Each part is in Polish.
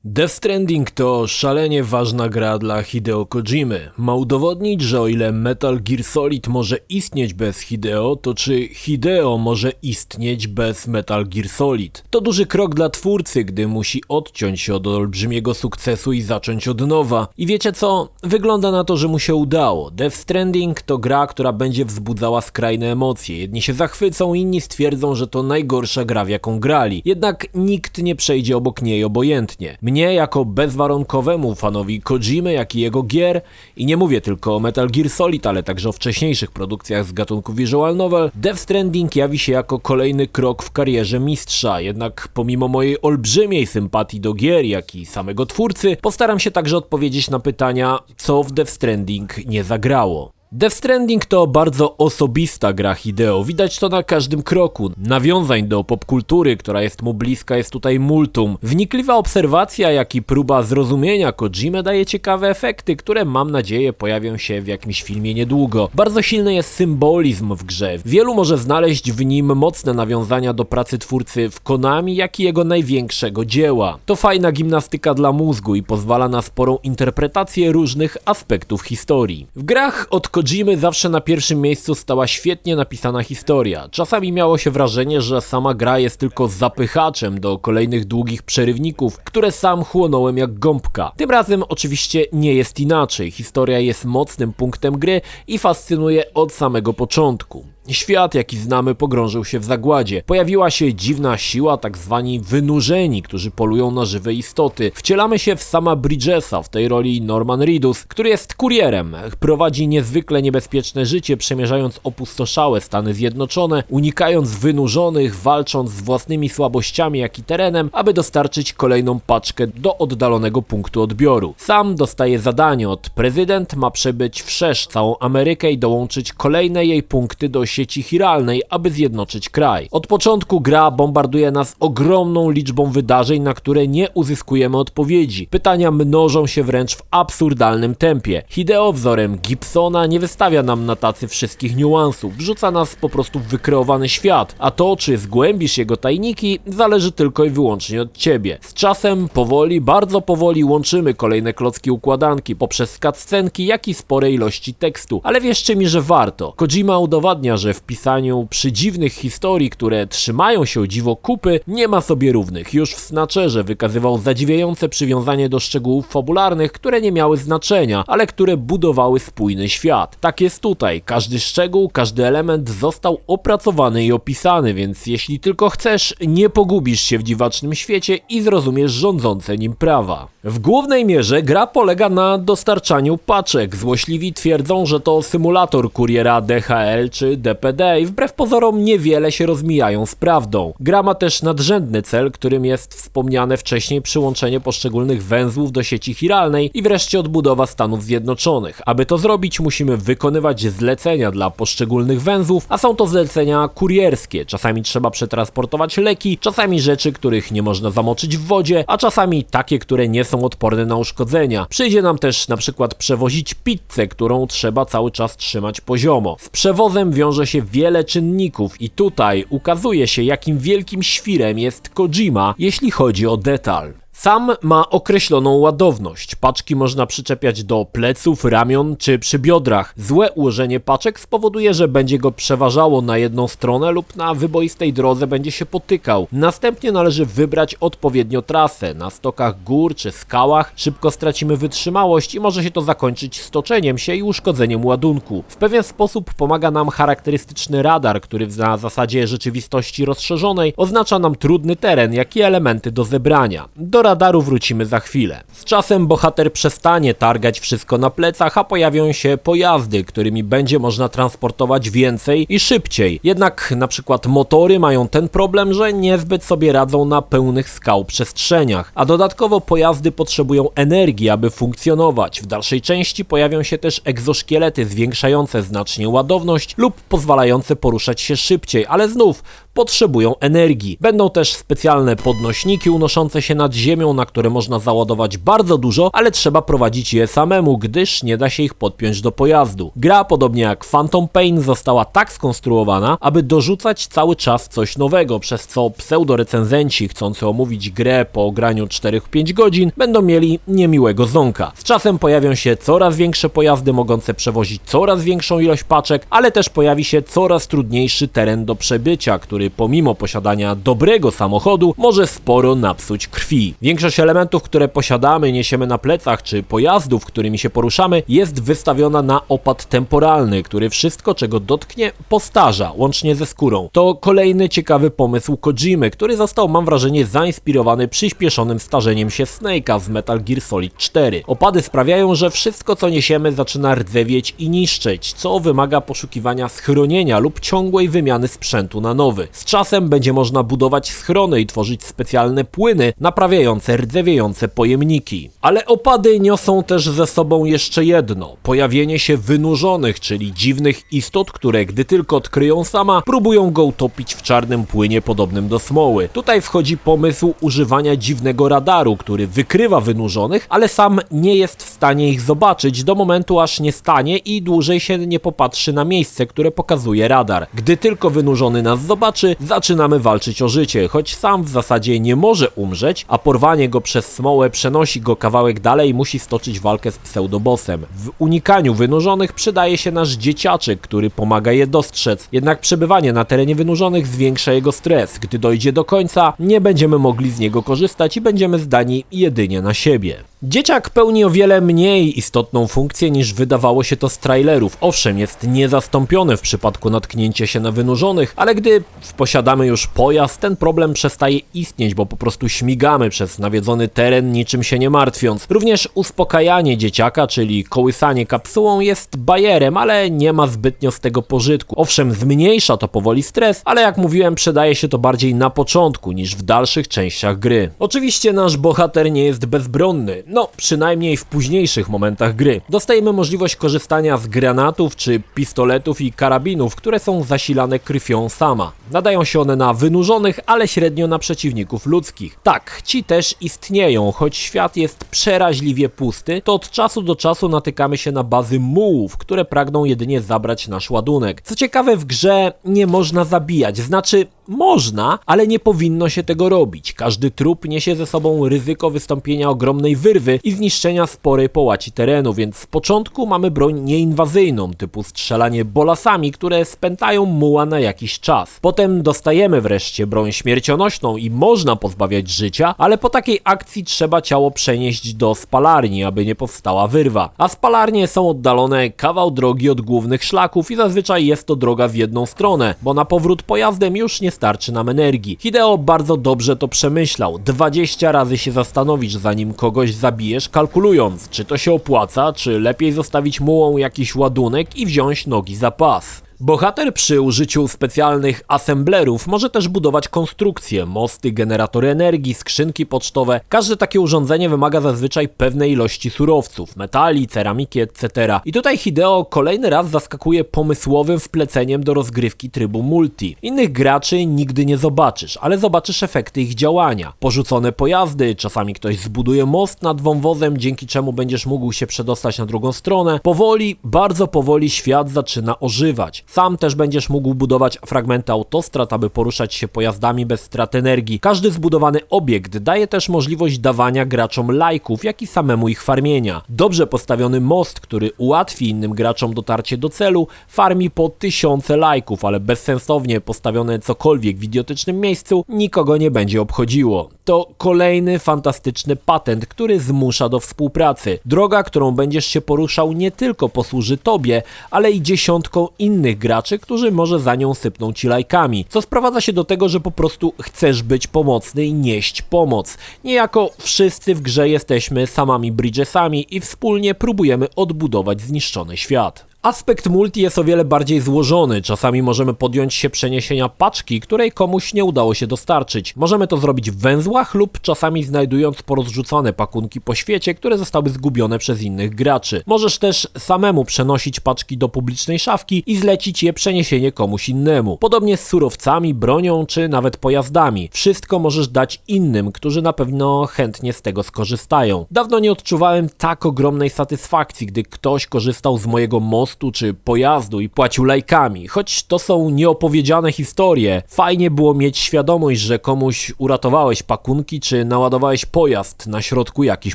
Death Stranding to szalenie ważna gra dla Hideo Kojimy. Ma udowodnić, że o ile Metal Gear Solid może istnieć bez Hideo, to czy Hideo może istnieć bez Metal Gear Solid? To duży krok dla twórcy, gdy musi odciąć się od olbrzymiego sukcesu i zacząć od nowa. I wiecie co? Wygląda na to, że mu się udało. Death Stranding to gra, która będzie wzbudzała skrajne emocje. Jedni się zachwycą, inni stwierdzą, że to najgorsza gra, w jaką grali. Jednak nikt nie przejdzie obok niej obojętnie. Mnie jako bezwarunkowemu fanowi Kojimy, jak i jego gier, i nie mówię tylko o Metal Gear Solid, ale także o wcześniejszych produkcjach z gatunku visual novel, Death Stranding jawi się jako kolejny krok w karierze mistrza. Jednak pomimo mojej olbrzymiej sympatii do gier, jak i samego twórcy, postaram się także odpowiedzieć na pytania, co w Death Stranding nie zagrało. Death Stranding to bardzo osobista gra Hideo, widać to na każdym kroku. Nawiązań do popkultury, która jest mu bliska, jest tutaj multum. Wnikliwa obserwacja, jak i próba zrozumienia Kojimy daje ciekawe efekty, które mam nadzieję pojawią się w jakimś filmie niedługo. Bardzo silny jest symbolizm w grze. Wielu może znaleźć w nim mocne nawiązania do pracy twórcy w Konami, jak i jego największego dzieła. To fajna gimnastyka dla mózgu i pozwala na sporą interpretację różnych aspektów historii. W grach od Kojimy zawsze na pierwszym miejscu stała świetnie napisana historia. Czasami miało się wrażenie, że sama gra jest tylko zapychaczem do kolejnych długich przerywników, które sam chłonąłem jak gąbka. Tym razem oczywiście nie jest inaczej. Historia jest mocnym punktem gry i fascynuje od samego początku. Świat, jaki znamy, pogrążył się w zagładzie. Pojawiła się dziwna siła, tak zwani wynurzeni, którzy polują na żywe istoty. Wcielamy się w sama Bridgesa, w tej roli Norman Reedus, który jest kurierem. Prowadzi niezwykle niebezpieczne życie, przemierzając opustoszałe Stany Zjednoczone, unikając wynurzonych, walcząc z własnymi słabościami, jak i terenem, aby dostarczyć kolejną paczkę do oddalonego punktu odbioru. Sam dostaje zadanie od prezydent, ma przebyć wszerz całą Amerykę i dołączyć kolejne jej punkty do sieci chiralnej, aby zjednoczyć kraj. Od początku gra bombarduje nas ogromną liczbą wydarzeń, na które nie uzyskujemy odpowiedzi. Pytania mnożą się wręcz w absurdalnym tempie. Hideo wzorem Gibsona nie wystawia nam na tacy wszystkich niuansów, wrzuca nas po prostu w wykreowany świat, a to, czy zgłębisz jego tajniki, zależy tylko i wyłącznie od ciebie. Z czasem powoli, bardzo powoli łączymy kolejne klocki układanki poprzez cutscenki, jak i spore ilości tekstu, ale wierzcie mi, że warto. Kojima udowadnia, że w pisaniu przydziwnych historii, które trzymają się dziwo kupy, nie ma sobie równych. Już w Snatcherze wykazywał zadziwiające przywiązanie do szczegółów fabularnych, które nie miały znaczenia, ale które budowały spójny świat. Tak jest tutaj. Każdy szczegół, każdy element został opracowany i opisany, więc jeśli tylko chcesz, nie pogubisz się w dziwacznym świecie i zrozumiesz rządzące nim prawa. W głównej mierze gra polega na dostarczaniu paczek. Złośliwi twierdzą, że to symulator kuriera DHL czy DPD i wbrew pozorom niewiele się rozmijają z prawdą. Gra ma też nadrzędny cel, którym jest wspomniane wcześniej przyłączenie poszczególnych węzłów do sieci chiralnej i wreszcie odbudowa Stanów Zjednoczonych. Aby to zrobić, musimy wykonywać zlecenia dla poszczególnych węzłów, a są to zlecenia kurierskie. Czasami trzeba przetransportować leki, czasami rzeczy, których nie można zamoczyć w wodzie, a czasami takie, które nie są odporne na uszkodzenia. Przyjdzie nam też na przykład przewozić pizzę, którą trzeba cały czas trzymać poziomo. Z przewozem wiąże się wiele czynników i tutaj ukazuje się, jakim wielkim świrem jest Kojima, jeśli chodzi o detal. Sam ma określoną ładowność. Paczki można przyczepiać do pleców, ramion czy przy biodrach. Złe ułożenie paczek spowoduje, że będzie go przeważało na jedną stronę lub na wyboistej drodze będzie się potykał. Następnie należy wybrać odpowiednio trasę. Na stokach gór czy skałach szybko stracimy wytrzymałość i może się to zakończyć stoczeniem się i uszkodzeniem ładunku. W pewien sposób pomaga nam charakterystyczny radar, który na zasadzie rzeczywistości rozszerzonej oznacza nam trudny teren, jak i elementy do zebrania. Do radaru wrócimy za chwilę. Z czasem bohater przestanie targać wszystko na plecach, a pojawią się pojazdy, którymi będzie można transportować więcej i szybciej. Jednak na przykład motory mają ten problem, że niezbyt sobie radzą na pełnych skał przestrzeniach, a dodatkowo pojazdy potrzebują energii, aby funkcjonować. W dalszej części pojawią się też egzoszkielety zwiększające znacznie ładowność lub pozwalające poruszać się szybciej, ale znów potrzebują energii. Będą też specjalne podnośniki unoszące się nad ziemią, na które można załadować bardzo dużo, ale trzeba prowadzić je samemu, gdyż nie da się ich podpiąć do pojazdu. Gra, podobnie jak Phantom Pain, została tak skonstruowana, aby dorzucać cały czas coś nowego, przez co pseudorecenzenci chcący omówić grę po graniu 4-5 godzin będą mieli niemiłego ząka. Z czasem pojawią się coraz większe pojazdy mogące przewozić coraz większą ilość paczek, ale też pojawi się coraz trudniejszy teren do przebycia, który pomimo posiadania dobrego samochodu może sporo napsuć krwi. Większość elementów, które posiadamy, niesiemy na plecach, czy pojazdów, którymi się poruszamy, jest wystawiona na opad temporalny, który wszystko, czego dotknie, postarza, łącznie ze skórą. To kolejny ciekawy pomysł Kojimy, który został, mam wrażenie, zainspirowany przyspieszonym starzeniem się Snake'a z Metal Gear Solid 4. Opady sprawiają, że wszystko, co niesiemy, zaczyna rdzewieć i niszczeć, co wymaga poszukiwania schronienia lub ciągłej wymiany sprzętu na nowy. Z czasem będzie można budować schrony i tworzyć specjalne płyny naprawiające rdzewiejące pojemniki. Ale opady niosą też ze sobą jeszcze jedno: pojawienie się wynurzonych, czyli dziwnych istot, które gdy tylko odkryją sama, próbują go utopić w czarnym płynie podobnym do smoły. Tutaj wchodzi pomysł używania dziwnego radaru, który wykrywa wynurzonych, ale sam nie jest w stanie ich zobaczyć do momentu, aż nie stanie i dłużej się nie popatrzy na miejsce, które pokazuje radar. Gdy tylko wynurzony nas zobaczy, zaczynamy walczyć o życie, choć sam w zasadzie nie może umrzeć, a porwanie go przez smołę przenosi go kawałek dalej i musi stoczyć walkę z pseudobossem. W unikaniu wynurzonych przydaje się nasz dzieciaczek, który pomaga je dostrzec, jednak przebywanie na terenie wynurzonych zwiększa jego stres. Gdy dojdzie do końca, nie będziemy mogli z niego korzystać i będziemy zdani jedynie na siebie. Dzieciak pełni o wiele mniej istotną funkcję niż wydawało się to z trailerów. Owszem, jest niezastąpiony w przypadku natknięcia się na wynurzonych, ale gdy posiadamy już pojazd, ten problem przestaje istnieć, bo po prostu śmigamy przez nawiedzony teren, niczym się nie martwiąc. Również uspokajanie dzieciaka, czyli kołysanie kapsułą, jest bajerem, ale nie ma zbytnio z tego pożytku. Owszem, zmniejsza to powoli stres, ale jak mówiłem, przydaje się to bardziej na początku niż w dalszych częściach gry. Oczywiście nasz bohater nie jest bezbronny. No, przynajmniej w późniejszych momentach gry. Dostajemy możliwość korzystania z granatów czy pistoletów i karabinów, które są zasilane krwią sama. Nadają się one na wynurzonych, ale średnio na przeciwników ludzkich. Tak, ci też istnieją, choć świat jest przeraźliwie pusty, to od czasu do czasu natykamy się na bazy mułów, które pragną jedynie zabrać nasz ładunek. Co ciekawe, w grze nie można zabijać, znaczy można, ale nie powinno się tego robić. Każdy trup niesie ze sobą ryzyko wystąpienia ogromnej wyrwy i zniszczenia sporej połaci terenu, więc z początku mamy broń nieinwazyjną, typu strzelanie bolasami, które spętają muła na jakiś czas. Potem dostajemy wreszcie broń śmiercionośną i można pozbawiać życia, ale po takiej akcji trzeba ciało przenieść do spalarni, aby nie powstała wyrwa. A spalarnie są oddalone kawał drogi od głównych szlaków i zazwyczaj jest to droga w jedną stronę, bo na powrót pojazdem już nie starczy nam energii. Hideo bardzo dobrze to przemyślał. 20 razy się zastanowić, zanim kogoś zabijesz, kalkulując, czy to się opłaca, czy lepiej zostawić mułom jakiś ładunek i wziąć nogi za pas. Bohater przy użyciu specjalnych assemblerów może też budować konstrukcje, mosty, generatory energii, skrzynki pocztowe. Każde takie urządzenie wymaga zazwyczaj pewnej ilości surowców, metali, ceramiki, etc. I tutaj Hideo kolejny raz zaskakuje pomysłowym wpleceniem do rozgrywki trybu multi. Innych graczy nigdy nie zobaczysz, ale zobaczysz efekty ich działania. Porzucone pojazdy, czasami ktoś zbuduje most nad wąwozem, dzięki czemu będziesz mógł się przedostać na drugą stronę. Powoli, bardzo powoli świat zaczyna ożywać. Sam też będziesz mógł budować fragmenty autostrad, aby poruszać się pojazdami bez strat energii. Każdy zbudowany obiekt daje też możliwość dawania graczom lajków, jak i samemu ich farmienia. Dobrze postawiony most, który ułatwi innym graczom dotarcie do celu, farmi po 1000 lajków, ale bezsensownie postawione cokolwiek w idiotycznym miejscu nikogo nie będzie obchodziło. To kolejny fantastyczny patent, który zmusza do współpracy. Droga, którą będziesz się poruszał, nie tylko posłuży tobie, ale i dziesiątkom innych graczy, którzy może za nią sypną ci lajkami, co sprowadza się do tego, że po prostu chcesz być pomocny i nieść pomoc. Niejako wszyscy w grze jesteśmy samami Bridgesami i wspólnie próbujemy odbudować zniszczony świat. Aspekt multi jest o wiele bardziej złożony. Czasami możemy podjąć się przeniesienia paczki, której komuś nie udało się dostarczyć. Możemy to zrobić w węzłach lub czasami znajdując porozrzucane pakunki po świecie, które zostały zgubione przez innych graczy. Możesz też samemu przenosić paczki do publicznej szafki i zlecić je przeniesienie komuś innemu. Podobnie z surowcami, bronią czy nawet pojazdami. Wszystko możesz dać innym, którzy na pewno chętnie z tego skorzystają. Dawno nie odczuwałem tak ogromnej satysfakcji, gdy ktoś korzystał z mojego mostu czy pojazdu i płacił lajkami. Choć to są nieopowiedziane historie, fajnie było mieć świadomość, że komuś uratowałeś pakunki czy naładowałeś pojazd na środku jakiejś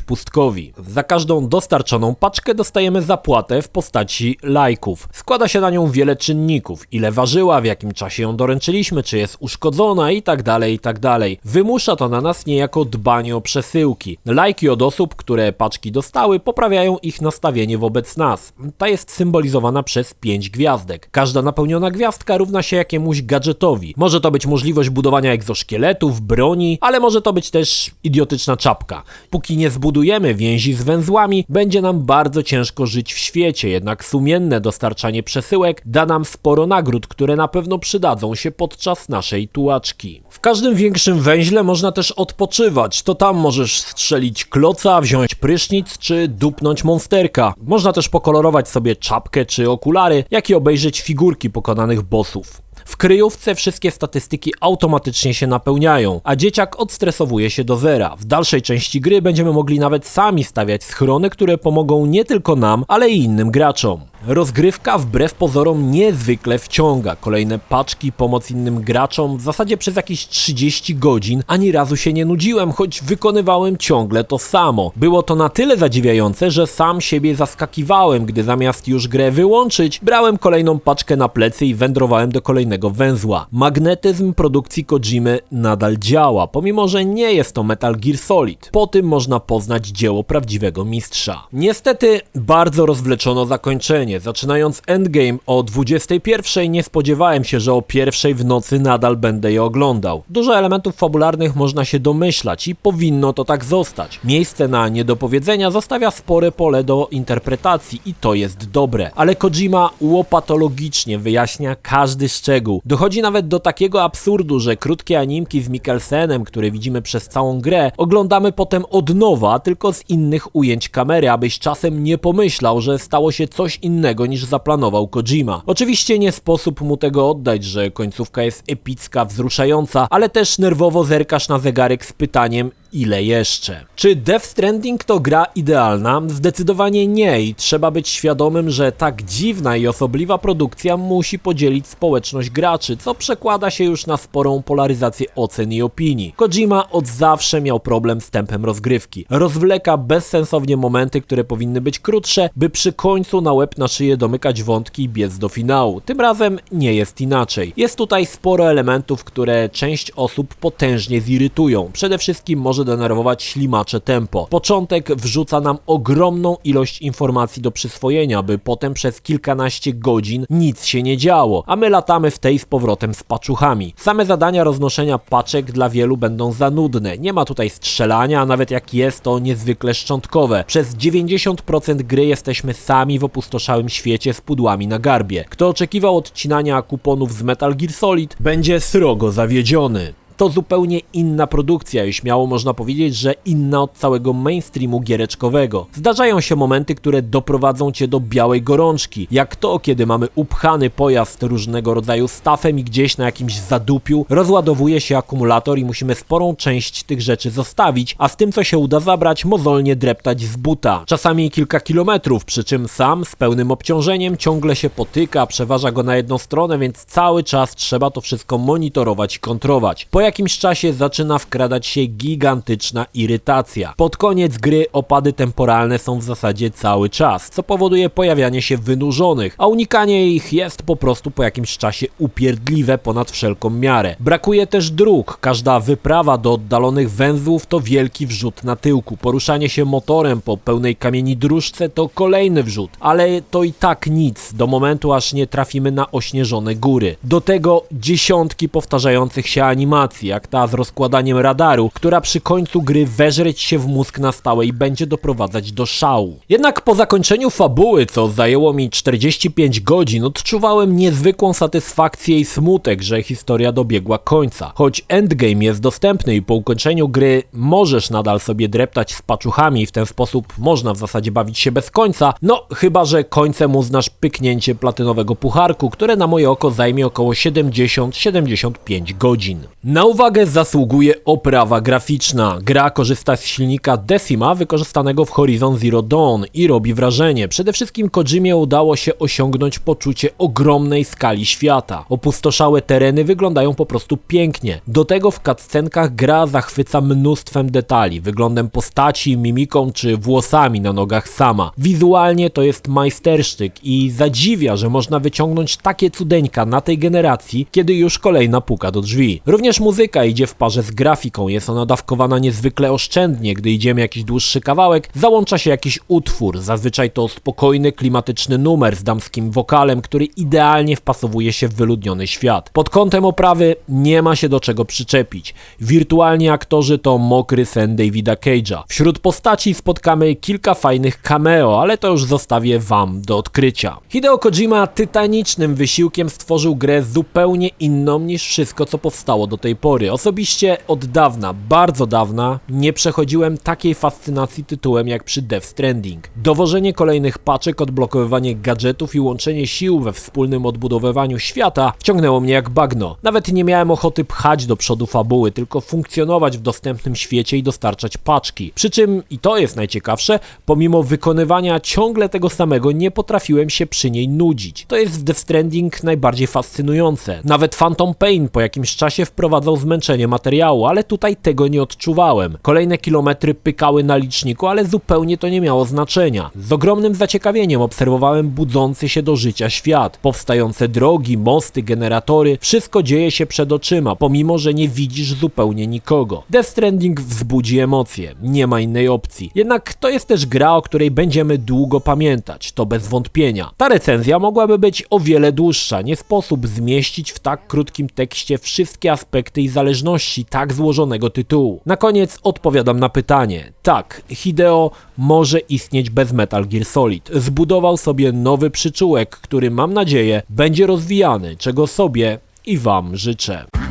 pustkowi. Za każdą dostarczoną paczkę dostajemy zapłatę w postaci lajków. Składa się na nią wiele czynników. Ile ważyła, w jakim czasie ją doręczyliśmy, czy jest uszkodzona i tak dalej, i tak dalej. Wymusza to na nas niejako dbanie o przesyłki. Lajki od osób, które paczki dostały, poprawiają ich nastawienie wobec nas. Ta jest symbolizowana przez 5 gwiazdek. Każda napełniona gwiazdka równa się jakiemuś gadżetowi. Może to być możliwość budowania egzoszkieletów, broni, ale może to być też idiotyczna czapka. Póki nie zbudujemy więzi z węzłami, będzie nam bardzo ciężko żyć w świecie, jednak sumienne dostarczanie przesyłek da nam sporo nagród, które na pewno przydadzą się podczas naszej tułaczki. W każdym większym węźle można też odpoczywać. To tam możesz strzelić kloca, wziąć prysznic czy dupnąć monsterka. Można też pokolorować sobie czapkę czy okulary, jak i obejrzeć figurki pokonanych bossów. W kryjówce wszystkie statystyki automatycznie się napełniają, a dzieciak odstresowuje się do zera. W dalszej części gry będziemy mogli nawet sami stawiać schrony, które pomogą nie tylko nam, ale i innym graczom. Rozgrywka wbrew pozorom niezwykle wciąga. Kolejne paczki, pomoc innym graczom, w zasadzie przez jakieś 30 godzin ani razu się nie nudziłem, choć wykonywałem ciągle to samo. Było to na tyle zadziwiające, że sam siebie zaskakiwałem, gdy zamiast już grę wyłączyć, brałem kolejną paczkę na plecy i wędrowałem do kolejnego węzła. Magnetyzm produkcji Kojimy nadal działa, pomimo że nie jest to Metal Gear Solid. Po tym można poznać dzieło prawdziwego mistrza. Niestety bardzo rozwleczono zakończenie. Zaczynając endgame o 21:00 nie spodziewałem się, że o 1:00 w nocy nadal będę je oglądał. Dużo elementów fabularnych można się domyślać i powinno to tak zostać. Miejsce na niedopowiedzenia zostawia spore pole do interpretacji i to jest dobre. Ale Kojima łopatologicznie wyjaśnia każdy szczegół. Dochodzi nawet do takiego absurdu, że krótkie animki z Mikkelsenem, które widzimy przez całą grę, oglądamy potem od nowa, tylko z innych ujęć kamery, abyś czasem nie pomyślał, że stało się coś innego niż zaplanował Kojima. Oczywiście nie sposób mu tego oddać, że końcówka jest epicka, wzruszająca, ale też nerwowo zerkasz na zegarek z pytaniem, ile jeszcze? Czy Death Stranding to gra idealna? Zdecydowanie nie i trzeba być świadomym, że tak dziwna i osobliwa produkcja musi podzielić społeczność graczy, co przekłada się już na sporą polaryzację ocen i opinii. Kojima od zawsze miał problem z tempem rozgrywki. Rozwleka bezsensownie momenty, które powinny być krótsze, by przy końcu na łeb na szyję domykać wątki i biec do finału. Tym razem nie jest inaczej. Jest tutaj sporo elementów, które część osób potężnie zirytują. Przede wszystkim może denerwować ślimacze tempo. Początek wrzuca nam ogromną ilość informacji do przyswojenia, by potem przez kilkanaście godzin nic się nie działo, a my latamy w tej z powrotem z paczuchami. Same zadania roznoszenia paczek dla wielu będą za nudne. Nie ma tutaj strzelania, a nawet jak jest, to niezwykle szczątkowe. Przez 90% gry jesteśmy sami w opustoszałym świecie z pudłami na garbie. Kto oczekiwał odcinania kuponów z Metal Gear Solid, będzie srogo zawiedziony. To zupełnie inna produkcja i śmiało można powiedzieć, że inna od całego mainstreamu giereczkowego. Zdarzają się momenty, które doprowadzą cię do białej gorączki, jak to, kiedy mamy upchany pojazd różnego rodzaju stafem i gdzieś na jakimś zadupiu rozładowuje się akumulator i musimy sporą część tych rzeczy zostawić, a z tym, co się uda zabrać, mozolnie dreptać z buta. Czasami kilka kilometrów, przy czym sam z pełnym obciążeniem ciągle się potyka, przeważa go na jedną stronę, więc cały czas trzeba to wszystko monitorować i kontrować. Po jakimś czasie zaczyna wkradać się gigantyczna irytacja. Pod koniec gry opady temporalne są w zasadzie cały czas, co powoduje pojawianie się wynurzonych, a unikanie ich jest po prostu po jakimś czasie upierdliwe ponad wszelką miarę. Brakuje też dróg. Każda wyprawa do oddalonych węzłów to wielki wrzut na tyłku. Poruszanie się motorem po pełnej kamieni dróżce to kolejny wrzut, ale to i tak nic, do momentu aż nie trafimy na ośnieżone góry. Do tego dziesiątki powtarzających się animacji. sytuacji, jak ta z rozkładaniem radaru, która przy końcu gry weżre ci się w mózg na stałe i będzie doprowadzać do szału. Jednak po zakończeniu fabuły, co zajęło mi 45 godzin, odczuwałem niezwykłą satysfakcję i smutek, że historia dobiegła końca. Choć endgame jest dostępny i po ukończeniu gry możesz nadal sobie dreptać z paczuchami i w ten sposób można w zasadzie bawić się bez końca, no chyba że końcem uznasz pyknięcie platynowego pucharku, które na moje oko zajmie około 70-75 godzin. Na uwagę zasługuje oprawa graficzna. Gra korzysta z silnika Decima wykorzystanego w Horizon Zero Dawn i robi wrażenie. Przede wszystkim Kojimie udało się osiągnąć poczucie ogromnej skali świata. Opustoszałe tereny wyglądają po prostu pięknie. Do tego w cutscenkach gra zachwyca mnóstwem detali, wyglądem postaci, mimiką czy włosami na nogach sama. Wizualnie to jest majstersztyk i zadziwia, że można wyciągnąć takie cudeńka na tej generacji, kiedy już kolejna puka do drzwi. Również muzyka idzie w parze z grafiką, jest ona dawkowana niezwykle oszczędnie, gdy idziemy jakiś dłuższy kawałek, załącza się jakiś utwór, zazwyczaj to spokojny, klimatyczny numer z damskim wokalem, który idealnie wpasowuje się w wyludniony świat. Pod kątem oprawy nie ma się do czego przyczepić. Wirtualni aktorzy to mokry sen Davida Cage'a. Wśród postaci spotkamy kilka fajnych cameo, ale to już zostawię wam do odkrycia. Hideo Kojima tytanicznym wysiłkiem stworzył grę zupełnie inną niż wszystko, co powstało do tej pory. Osobiście od dawna, bardzo dawna, nie przechodziłem takiej fascynacji tytułem jak przy Death Stranding. Dowożenie kolejnych paczek, odblokowywanie gadżetów i łączenie sił we wspólnym odbudowywaniu świata wciągnęło mnie jak bagno. Nawet nie miałem ochoty pchać do przodu fabuły, tylko funkcjonować w dostępnym świecie i dostarczać paczki. Przy czym, i to jest najciekawsze, pomimo wykonywania ciągle tego samego, nie potrafiłem się przy niej nudzić. To jest w Death Stranding najbardziej fascynujące. Nawet Phantom Pain po jakimś czasie wprowadzał zmęczenie materiału, ale tutaj tego nie odczuwałem. Kolejne kilometry pykały na liczniku, ale zupełnie to nie miało znaczenia. Z ogromnym zaciekawieniem obserwowałem budzący się do życia świat. Powstające drogi, mosty, generatory, wszystko dzieje się przed oczyma, pomimo że nie widzisz zupełnie nikogo. Death Stranding wzbudzi emocje, nie ma innej opcji. Jednak to jest też gra, o której będziemy długo pamiętać, to bez wątpienia. Ta recenzja mogłaby być o wiele dłuższa, nie sposób zmieścić w tak krótkim tekście wszystkie aspekty i zależności tak złożonego tytułu. Na koniec odpowiadam na pytanie. Tak, Hideo może istnieć bez Metal Gear Solid. Zbudował sobie nowy przyczółek, który mam nadzieję będzie rozwijany, czego sobie i wam życzę.